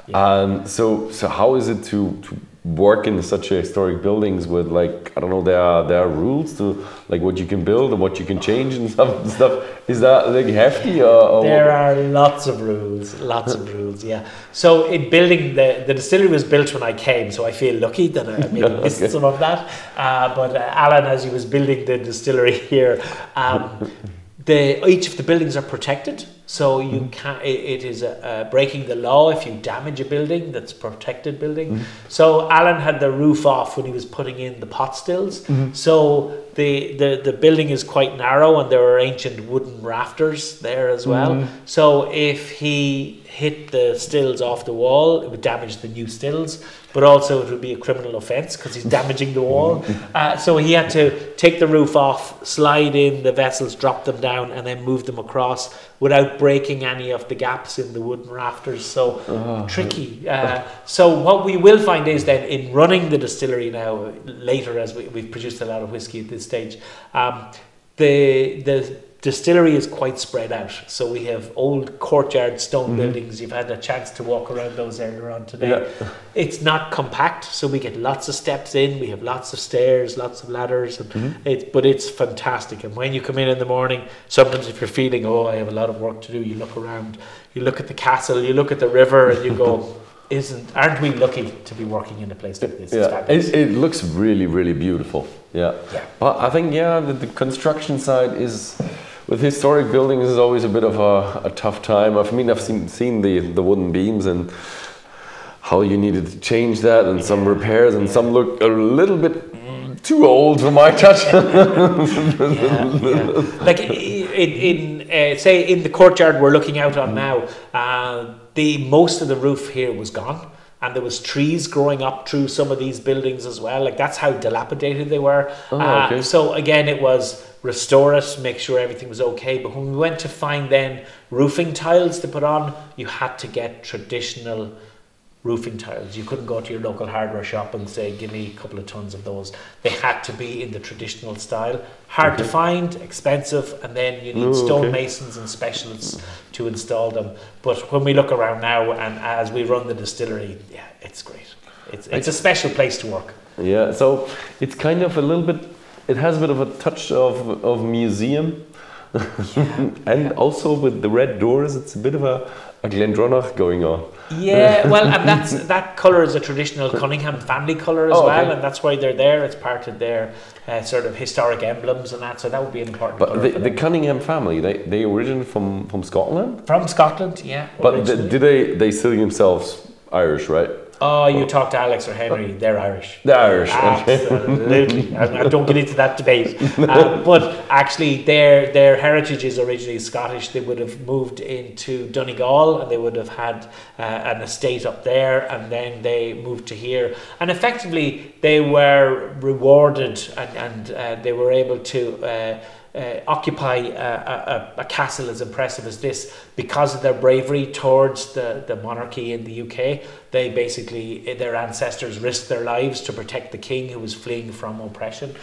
Yeah. So how is it to work in such a historic buildings with, like, I don't know, there are rules to like what you can build and what you can change and stuff. Is that like hefty? Or there are lots of rules, yeah. So in building, the distillery was built when I came, so I feel lucky that I maybe missed some of that. But Alan, as he was building the distillery here, each of the buildings are protected, so you can't. It is breaking the law if you damage a building that's a protected building. So Alan had the roof off when he was putting in the pot stills. So the building is quite narrow, and there are ancient wooden rafters there as well. So if he hit the stills off the wall, it would damage the new stills, but also it would be a criminal offence because he's damaging the wall. So he had to take the roof off, slide in the vessels, drop them down, and then move them across without breaking any of the gaps in the wooden rafters. So tricky. So what we will find is then in running the distillery now, later as we've produced a lot of whiskey at this stage, the distillery is quite spread out. So we have old courtyard stone buildings. You've had a chance to walk around those earlier on today. Yeah. It's not compact, so we get lots of steps in. We have lots of stairs, lots of ladders, and but it's fantastic. And when you come in the morning, sometimes if you're feeling, oh, I have a lot of work to do, you look around, you look at the castle, you look at the river, and you go, aren't we lucky to be working in a place like this? Yeah, it looks really, really beautiful. Yeah. But I think the construction side is, with historic buildings, is always a bit of a tough time. I mean, I've seen the wooden beams and how you needed to change that, and some repairs, and some look a little bit too old for my touch. Like say in the courtyard we're looking out on now, most of the roof here was gone. And there was trees growing up through some of these buildings as well. Like, that's how dilapidated they were. Okay. So again, it was restore it, make sure everything was okay. But when we went to find then roofing tiles to put on, you had to get traditional roofing tiles. You couldn't go to your local hardware shop and say, give me a couple of tons of those. They had to be in the traditional style. Hard to find, expensive, and then you need stonemasons and specialists to install them. But when we look around now, and as we run the distillery, it's great. It's a special place to work. Yeah, so it's kind of a little bit, it has a bit of a touch of museum. And also with the red doors, it's a bit of a Glendronach going on. Yeah, well, and that colour is a traditional Conyngham family colour as well, and that's why they're there. It's part of their sort of historic emblems and that, so that would be an important colour. But the Conyngham family, they originated from Scotland? From Scotland, yeah. But did they see themselves Irish, right? Oh, you talk to Alex or Henry, they're Irish. They're Irish. Absolutely. I don't get into that debate. But actually, their heritage is originally Scottish. They would have moved into Donegal, and they would have had an estate up there, and then they moved to here. And effectively, they were rewarded, and they were able to occupy a castle as impressive as this because of their bravery towards the monarchy in the UK. They basically, their ancestors risked their lives to protect the king who was fleeing from oppression.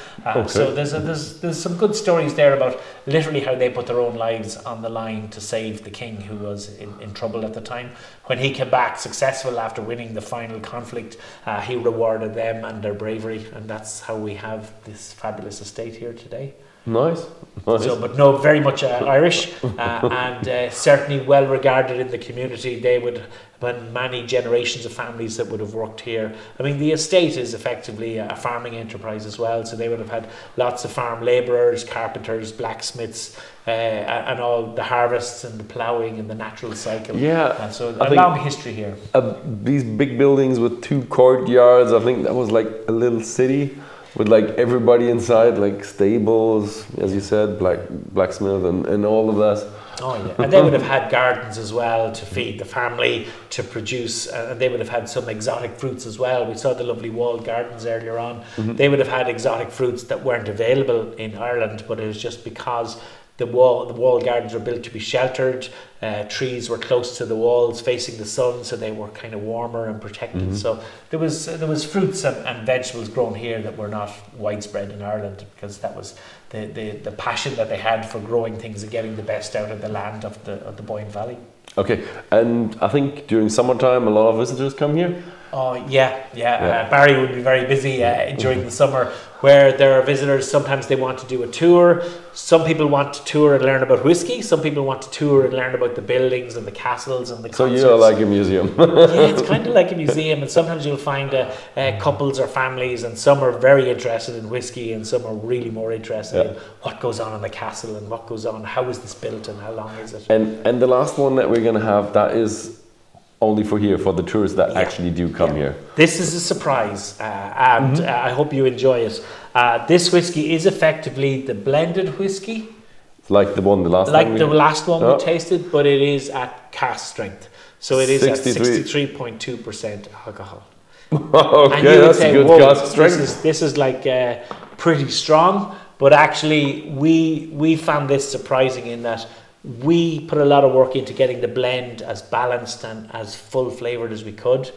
So there's some good stories there about literally how they put their own lives on the line to save the king who was in trouble at the time. When he came back successful after winning the final conflict, he rewarded them and their bravery, and that's how we have this fabulous estate here today. Nice. So, but no, very much Irish, and certainly well regarded in the community. They would have many generations of families that would have worked here. I mean, the estate is effectively a farming enterprise as well, so they would have had lots of farm labourers, carpenters, blacksmiths, and all the harvests and the ploughing and the natural cycle. Yeah, so a long history here. These big buildings with 2 courtyards, I think that was like a little city. with like everybody inside, like stables, as you said, blacksmith and all of that. Oh yeah, and they would have had gardens as well to feed the family, to produce, and they would have had some exotic fruits as well. We saw the lovely walled gardens earlier on. They would have had exotic fruits that weren't available in Ireland, but it was just because the walled gardens were built to be sheltered. Trees were close to the walls, facing the sun, so they were kind of warmer and protected. So there was fruits and vegetables grown here that were not widespread in Ireland, because that was the passion that they had for growing things and getting the best out of the land of the Boyne Valley. Okay, and I think during summertime a lot of visitors come here. Oh yeah. Barry would be very busy during the summer, where there are visitors. Sometimes they want to do a tour. Some people want to tour and learn about whiskey. Some people want to tour and learn about the buildings and the castles and the concerts. So you're like a museum. Yeah, it's kind of like a museum, and sometimes you'll find couples or families, and some are very interested in whiskey, and some are really more interested in what goes on in the castle and what goes on, how is this built and how long is it. And the last one that we're going to have, that is only for here, for the tourists that actually do come here. This is a surprise, and I hope you enjoy it. This whiskey is effectively the blended whiskey. Like the one, the last one we tasted, but it is at cask strength. So it is at 63.2% alcohol. Okay, that's a good cask strength. This is like pretty strong, but actually we found this surprising in that we put a lot of work into getting the blend as balanced and as full flavoured as we could.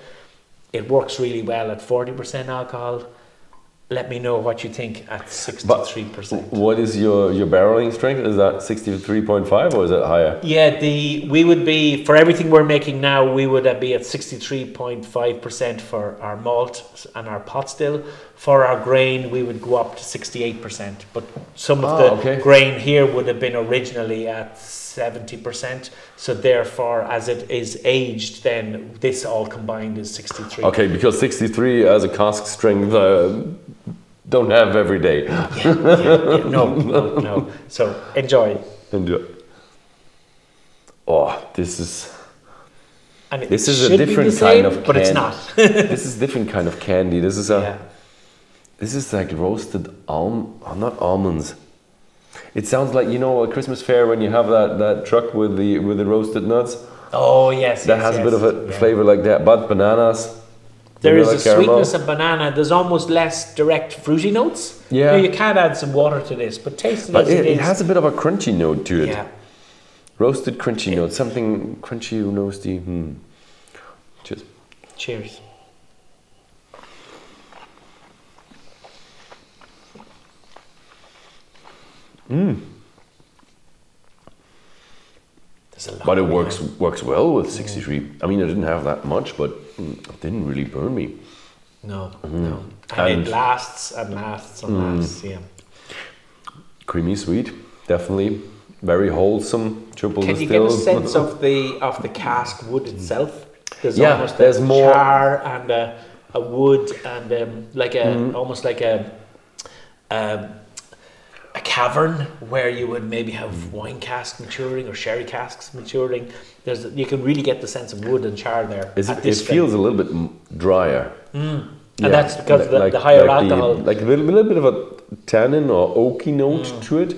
It works really well at 40% alcohol. Let me know what you think at 63%. What is your barreling strength? Is that 63.5 or is it higher? Yeah, we would be, for everything we're making now, we would be at 63.5% for our malt and our pot still. For our grain, we would go up to 68%. But some of the grain here would have been originally at 70%. So therefore, as it is aged, then this all combined is 63. Okay, because 63 as a cask strength don't have every day. No. So enjoy. Oh, this is a different kind of candy. But it's not. This is a different kind of candy. This is like roasted not almonds. It sounds like, you know, a Christmas fair when you have that truck with the roasted nuts. Oh yes. That has a bit of a flavor like that. But bananas. There is a sweetness of banana. There's almost less direct fruity notes. Yeah. You can add some water to this, but taste it as it is. It has a bit of a crunchy note to it. Yeah. Roasted crunchy note. Something crunchy, roasty. Cheers. Cheers. But it works well with 63. I mean, I didn't have that much, but it didn't really burn me. No. And it lasts and lasts and lasts, yeah. Creamy sweet, definitely. Very wholesome, triple distilled. Can you get a sense of the cask wood itself? There's more char and a wood and almost like a cavern where you would maybe have wine casks maturing or sherry casks maturing. You can really get the sense of wood and char there. It feels a little bit drier. And that's because of the higher alcohol. Like a little bit of a tannin or oaky note to it.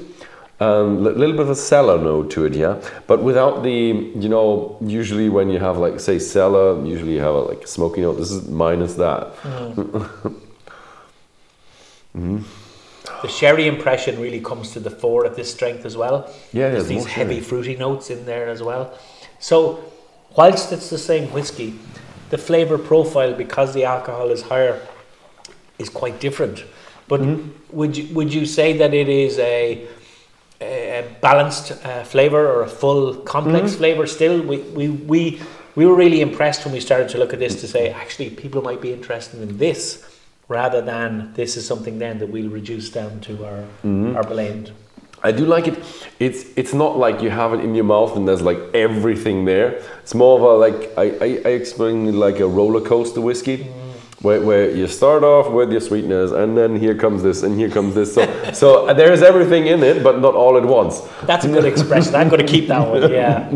A little bit of a cellar note to it, yeah. But without the, you know, usually when you have like, say, cellar, usually you have a smoky note. This is minus that. The sherry impression really comes to the fore at this strength as well. Yeah, there's these heavy fruity notes in there as well. So, whilst it's the same whiskey, the flavour profile, because the alcohol is higher, is quite different. But would you say that it is a balanced flavour or a full complex flavour still? We were really impressed when we started to look at this to say, actually, people might be interested in this, rather than this is something then that we'll reduce down to our blend. I do like it. It's not like you have it in your mouth and there's like everything there. It's more of a like I explain it like a roller coaster whiskey, where you start off with your sweetness and then here comes this and here comes this. So there is everything in it, but not all at once. That's a good expression. I'm going to keep that one. Yeah.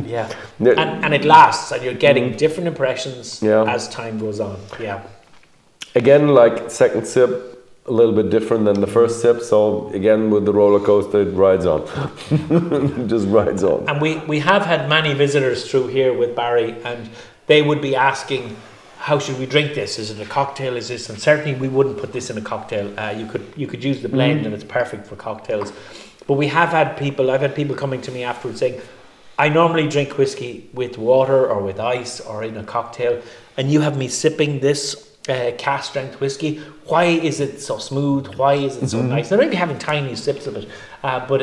And it lasts, and you're getting different impressions as time goes on. Yeah. Again, like second sip, a little bit different than the first sip. So again, with the roller coaster, it rides on. Just rides on. And we have had many visitors through here with Barry, and they would be asking, how should we drink this? Is it a cocktail? Is this? And certainly we wouldn't put this in a cocktail. You could use the blend and it's perfect for cocktails. But we have had people, I've had people coming to me afterwards saying, I normally drink whiskey with water or with ice or in a cocktail, and you have me sipping this cask strength whiskey. Why is it so smooth? Why is it so nice? They're really having tiny sips of it, but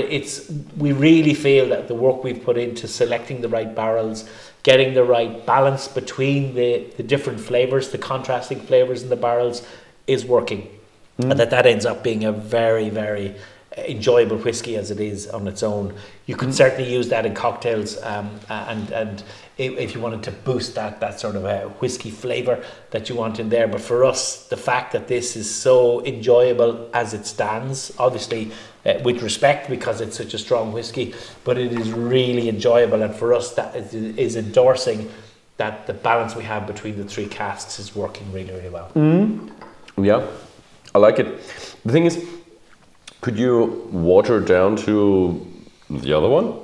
we really feel that the work we've put into selecting the right barrels, getting the right balance between the different flavors, the contrasting flavors in the barrels, is working, and that ends up being a very, very enjoyable whiskey as it is on its own. You could certainly use that in cocktails, and if you wanted to boost that sort of a whiskey flavour that you want in there. But for us, the fact that this is so enjoyable as it stands, obviously with respect because it's such a strong whiskey, but it is really enjoyable, and for us that is endorsing that the balance we have between the three casks is working really, really well. Yeah, I like it. The thing is, could you water it down to the other one?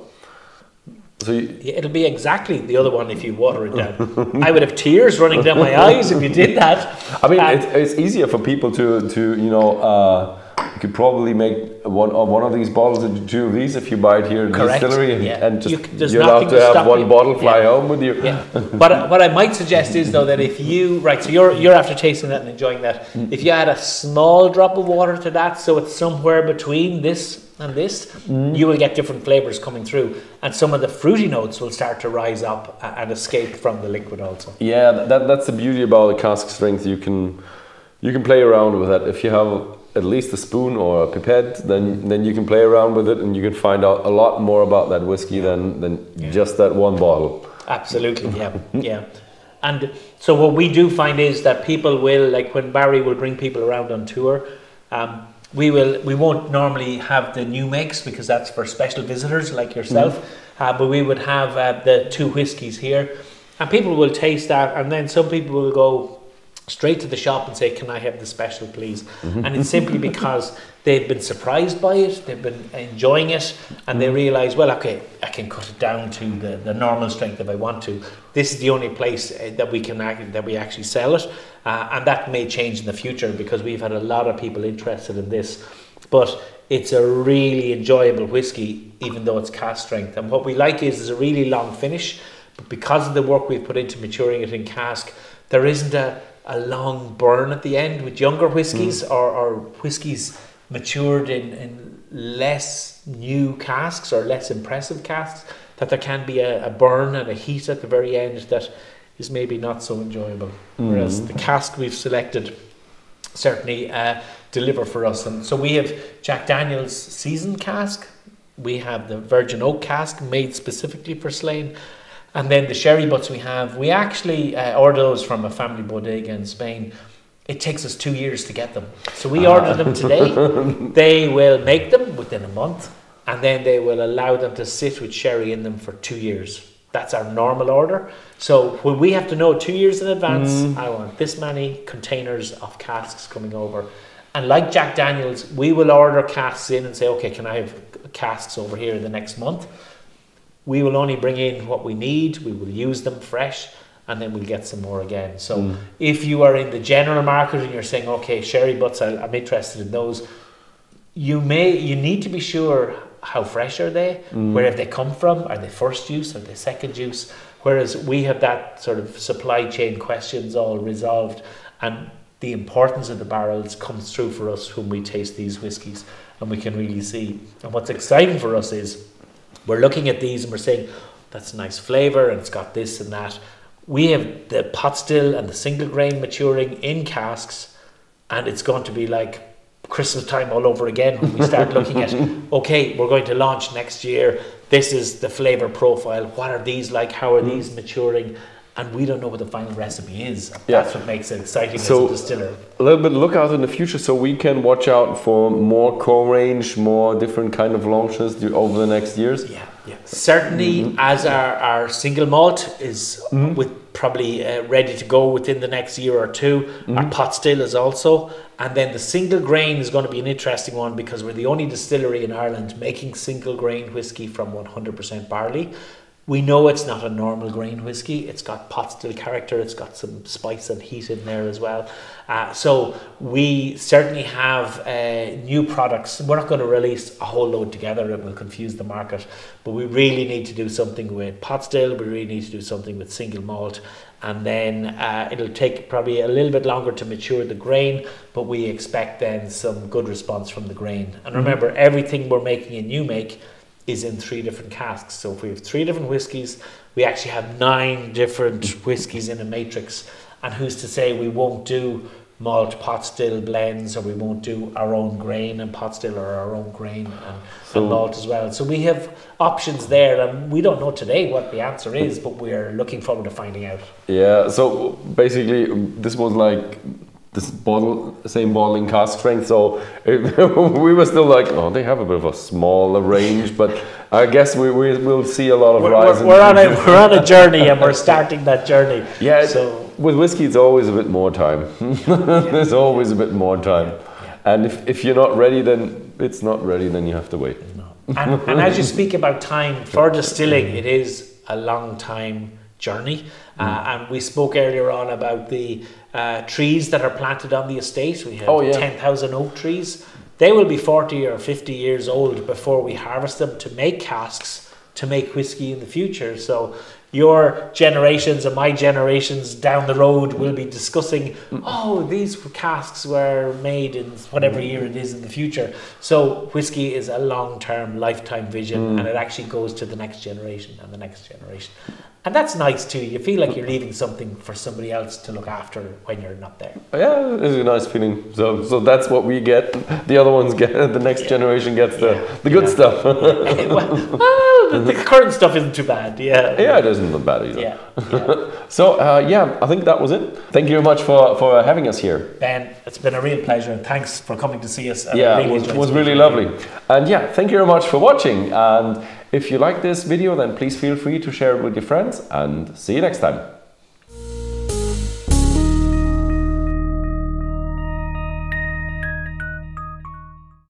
So it'll be exactly the other one if you water it down. I would have tears running down my eyes if you did that. I mean, it's easier for people to you could probably make one of these bottles into two of these if you buy it here at the distillery, and you're allowed to have one bottle fly home with you. Yeah. But what I might suggest is though that if you so you're after tasting that and enjoying that, if you add a small drop of water to that, so it's somewhere between this and this, you will get different flavors coming through, and some of the fruity notes will start to rise up and escape from the liquid also. Yeah, that's the beauty about the cask strength. You can play around with that. If you have at least a spoon or a pipette, then you can play around with it, and you can find out a lot more about that whiskey than just that one bottle. Absolutely, yeah. And so what we do find is that people will, like when Barry will bring people around on tour, we won't normally have the new makes because that's for special visitors like yourself, but we would have the two whiskies here, and people will taste that, and then some people will go straight to the shop and say, can I have the special please? And it's simply because they've been surprised by it, they've been enjoying it, and they realise, well, okay, I can cut it down to the normal strength if I want to. This is the only place that we actually sell it, and that may change in the future because we've had a lot of people interested in this. But it's a really enjoyable whiskey, even though it's cask strength. And what we like is a really long finish, but because of the work we've put into maturing it in cask, there isn't a long burn at the end with younger whiskies or whiskies matured in less new casks or less impressive casks, that there can be a burn and a heat at the very end that is maybe not so enjoyable. Whereas the cask we've selected certainly deliver for us. And so we have Jack Daniel's seasoned cask, we have the virgin oak cask made specifically for Slane, and then the sherry butts we actually order those from a family bodega in Spain. It takes us 2 years to get them. So we order them today. They will make them within a month, and then they will allow them to sit with sherry in them for 2 years. That's our normal order. So when we have to know 2 years in advance, I want this many containers of casks coming over. And like Jack Daniel's, we will order casks in and say, okay, can I have casks over here the next month? We will only bring in what we need, we will use them fresh, and then we'll get some more again. So if you are in the general market and you're saying, okay, sherry butts, I'm interested in those, you need to be sure how fresh are they, where have they come from, are they first use, are they second use, whereas we have that sort of supply chain questions all resolved, and the importance of the barrels comes through for us when we taste these whiskies, and we can really see. And what's exciting for us is we're looking at these and we're saying, that's a nice flavour and it's got this and that. We have the pot still and the single grain maturing in casks, and it's going to be like Christmas time all over again when we start looking at, okay, we're going to launch next year, this is the flavour profile, what are these like, how are these maturing, and we don't know what the final recipe is. That's what makes it exciting as a distiller. A little bit look out in the future, so we can watch out for more co-range, more different kind of launches over the next years. Certainly, as our single malt is with probably ready to go within the next year or two. Our pot still is also. And then the single grain is going to be an interesting one because we're the only distillery in Ireland making single grain whiskey from 100% barley. We know it's not a normal grain whiskey. It's got pot still character. It's got some spice and heat in there as well. So we certainly have new products. We're not going to release a whole load together. It will confuse the market. But we really need to do something with pot still. We really need to do something with single malt. And then it'll take probably a little bit longer to mature the grain. But we expect then some good response from the grain. And remember, everything we're making in new make is in 3 different casks. So if we have 3 different whiskies, we actually have 9 different whiskies in a matrix. And who's to say we won't do malt pot still blends, or we won't do our own grain and pot still, or our own grain and malt as well. So we have options there, and we don't know today what the answer is, but we're looking forward to finding out. Yeah, so basically this was like this bottle, same bottling cask strength, so we were still like, oh, they have a bit of a smaller range, but I guess we'll see a lot of rise. We're on a journey, and we're starting that journey. Yeah, so with whiskey it's always a bit more time. There's always a bit more time. And if you're not ready, then it's not ready, then you have to wait. And as you speak about time, for distilling, it is a long time journey. And we spoke earlier on about the trees that are planted on the estate. We have 10,000 oak trees. They will be 40 or 50 years old before we harvest them to make casks, to make whiskey in the future. So your generations and my generations down the road will be discussing, oh, these casks were made in whatever year it is in the future. So whiskey is a long-term, lifetime vision, and it actually goes to the next generation and the next generation. And that's nice too. You feel like you're leaving something for somebody else to look after when you're not there. Yeah, it's a nice feeling. So that's what we get. The other ones get, the next generation gets the good stuff. Well, the current stuff isn't too bad. Yeah, it isn't bad either. Yeah. So I think that was it. Thank you very much for having us here. Ben, it's been a real pleasure, and thanks for coming to see us. It was really lovely. And thank you very much for watching. And if you like this video, then please feel free to share it with your friends, and see you next time.